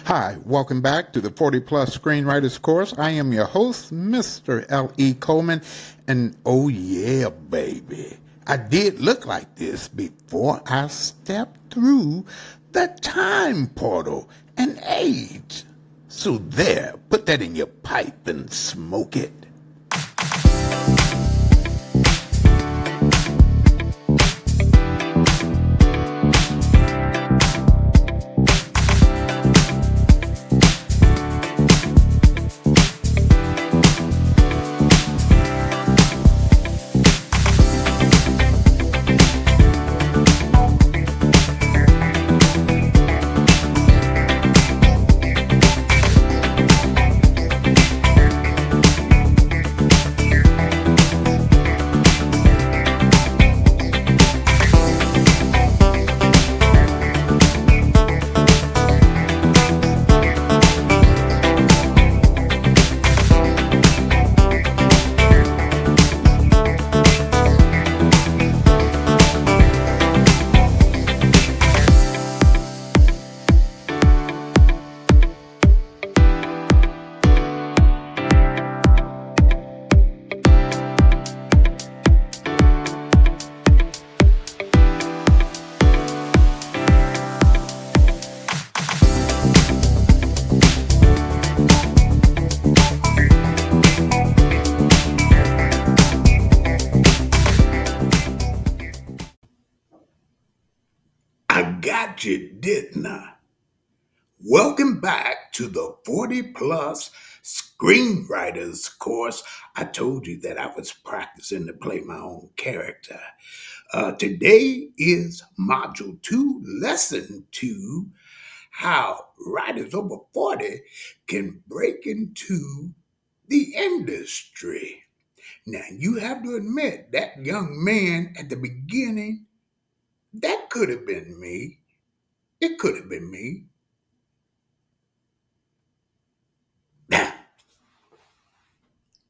Hi, welcome back to the 40 Plus Screenwriters course. I am your host, Mr. L.E. Coleman, and oh yeah, baby, I did look like this before I stepped through the time portal and aged. So there, put that in your pipe and smoke it. I got you, didn't I? Welcome back to the 40 Plus Screenwriters course. I told you that I was practicing to play my own character. Today is Module 2, Lesson 2, how writers over 40 can break into the industry. Now, you have to admit, that young man at the beginning, that could have been me. It could have been me. Now,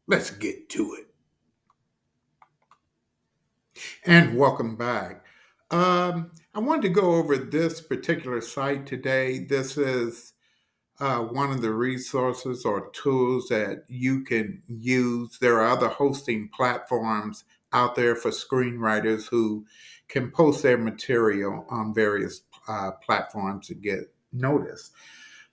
let's get to it. And welcome back. I wanted to go over this particular site today. This is one of the resources or tools that you can use. There are other hosting platforms out there for screenwriters who can post their material on various platforms to get noticed.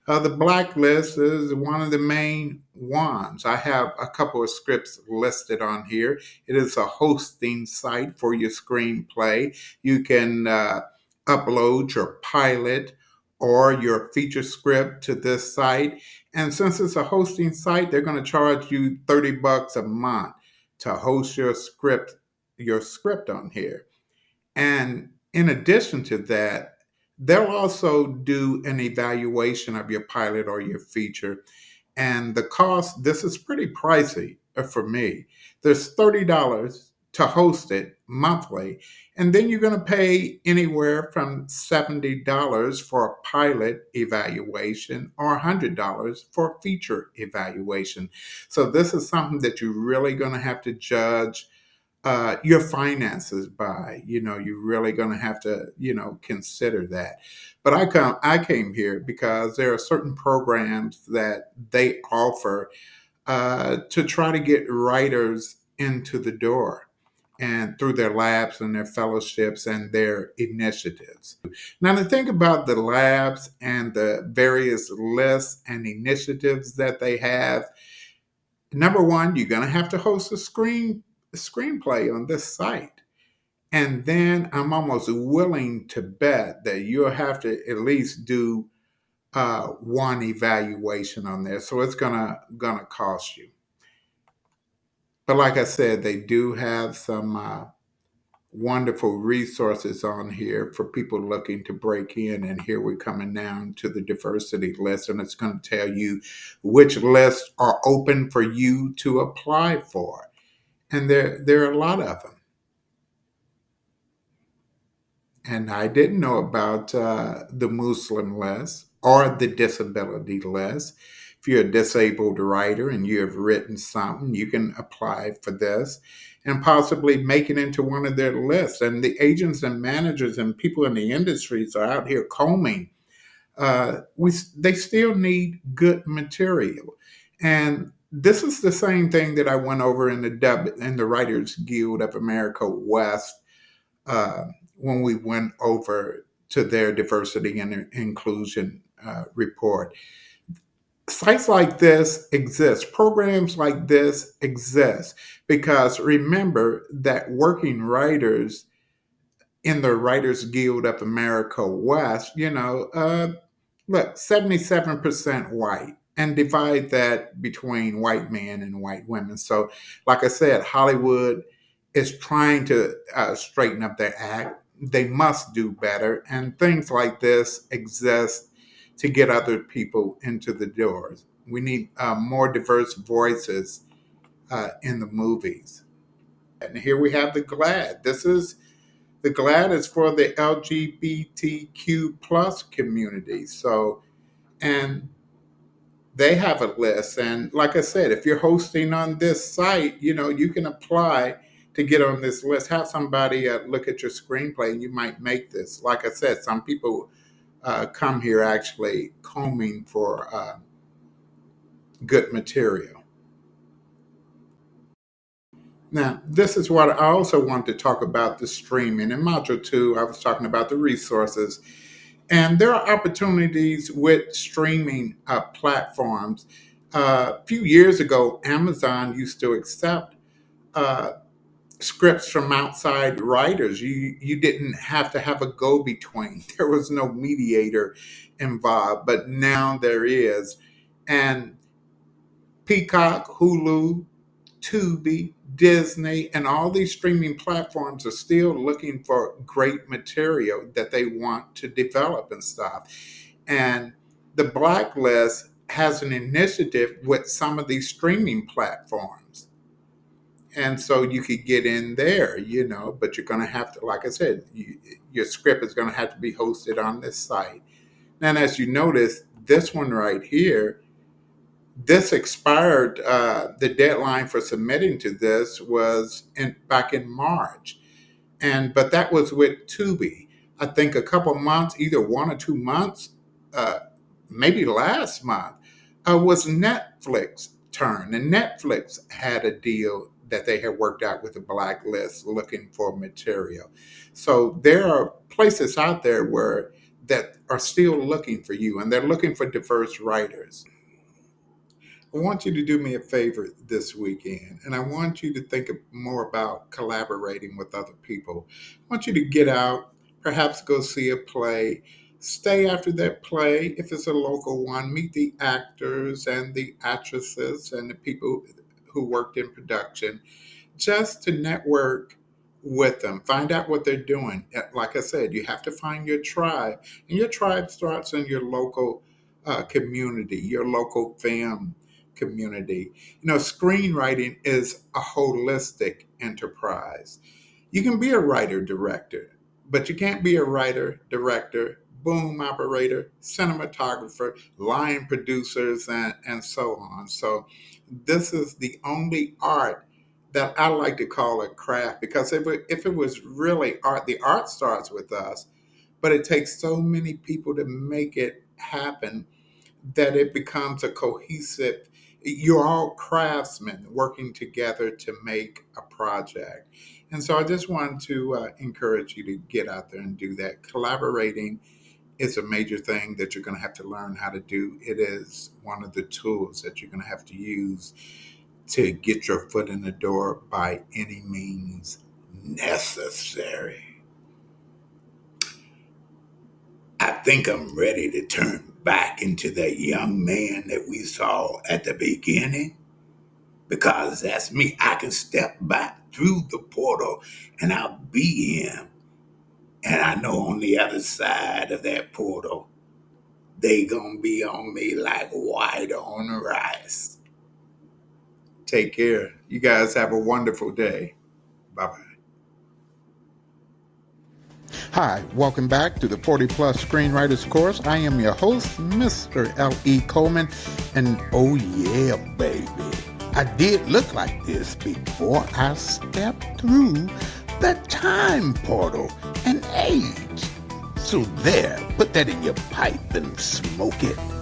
The Black List is one of the main ones. I have a couple of scripts listed on here. It is a hosting site for your screenplay. You can upload your pilot or your feature script to this site. And since it's a hosting site, they're going to charge you $30 a month to host your script on here. And in addition to that, they'll also do an evaluation of your pilot or your feature. And the cost, this is pretty pricey for me. There's $30 to host it monthly. And then you're going to pay anywhere from $70 for a pilot evaluation or $100 for a feature evaluation. So this is something that you're really going to have to judge your finances by. You're really going to have to consider that. But I came here because there are certain programs that they offer to try to get writers into the door and through their labs and their fellowships and their initiatives. Now, to think about the labs and the various lists and initiatives that they have, number one, you're going to have to host a screenplay on this site. And then I'm almost willing to bet that you'll have to at least do one evaluation on there. So it's gonna cost you. But like I said, they do have some wonderful resources on here for people looking to break in. And here we're coming down to the diversity list, and it's going to tell you which lists are open for you to apply for. And there are a lot of them. And I didn't know about the Muslim list or the disability list. If you're a disabled writer and you have written something, you can apply for this and possibly make it into one of their lists. And the agents and managers and people in the industries are out here combing they still need good material. And this is the same thing that I went over in the Writers Guild of America West uh, when we went over to their diversity and inclusion report. Sites like this exist, programs like this exist, because remember that working writers in the Writers Guild of America West, look, 77% white, and divide that between white men and white women. So, like I said, Hollywood is trying to straighten up their act. They must do better, and things like this exist to get other people into the doors. We need more diverse voices in the movies. And here we have the GLAD. The GLAD is for the LGBTQ plus community. So, and they have a list. And like I said, if you're hosting on this site, you can apply to get on this list. Have somebody look at your screenplay, and you might make this. Like I said, some people come here actually combing for good material. Now, this is what I also want to talk about the streaming. In Module 2, I was talking about the resources. And there are opportunities with streaming platforms. A few years ago, Amazon used to accept uh, scripts from outside writers. You didn't have to have a go between, there was no mediator involved, but now there is. And Peacock, Hulu, Tubi, Disney, and all these streaming platforms are still looking for great material that they want to develop and stuff. And the Blacklist has an initiative with some of these streaming platforms. And so you could get in there, but you're going to have to, like I said, your script is going to have to be hosted on this site. And as you notice, this one right here, this expired. The deadline for submitting to this was back in March, but that was with Tubi. I think a couple months, either 1 or 2 months, uh, maybe last month, was Netflix turn, and Netflix had a deal that they had worked out with the Blacklist, looking for material. So there are places out there where that are still looking for you, and they're looking for diverse writers. I want you to do me a favor this weekend, and I want you to think more about collaborating with other people. I want you to get out, perhaps go see a play, stay after that play, if it's a local one, meet the actors and the actresses and the people who worked in production, just to network with them, find out what they're doing. Like I said, you have to find your tribe, and your tribe starts in your local community, your local film community. Screenwriting is a holistic enterprise. You can be a writer director, but you can't be a writer director, boom operator, cinematographer, line producers, and so on. So this is the only art that I like to call a craft, because if it was really art, the art starts with us, but it takes so many people to make it happen that it becomes a cohesive, you're all craftsmen working together to make a project. And so I just wanted to encourage you to get out there and do that. Collaborating is a major thing that you're going to have to learn how to do. It is one of the tools that you're going to have to use to get your foot in the door by any means necessary. I think I'm ready to turn back into that young man that we saw at the beginning. Because that's me. I can step back through the portal and I'll be him. And I know on the other side of that portal, they gonna be on me like white on rice. Take care. You guys have a wonderful day. Bye bye. Hi, welcome back to the 40 Plus Screenwriters course. I am your host, Mr. L.E. Coleman, and oh yeah, baby, I did look like this before I stepped through the time portal and age. So there, put that in your pipe and smoke it.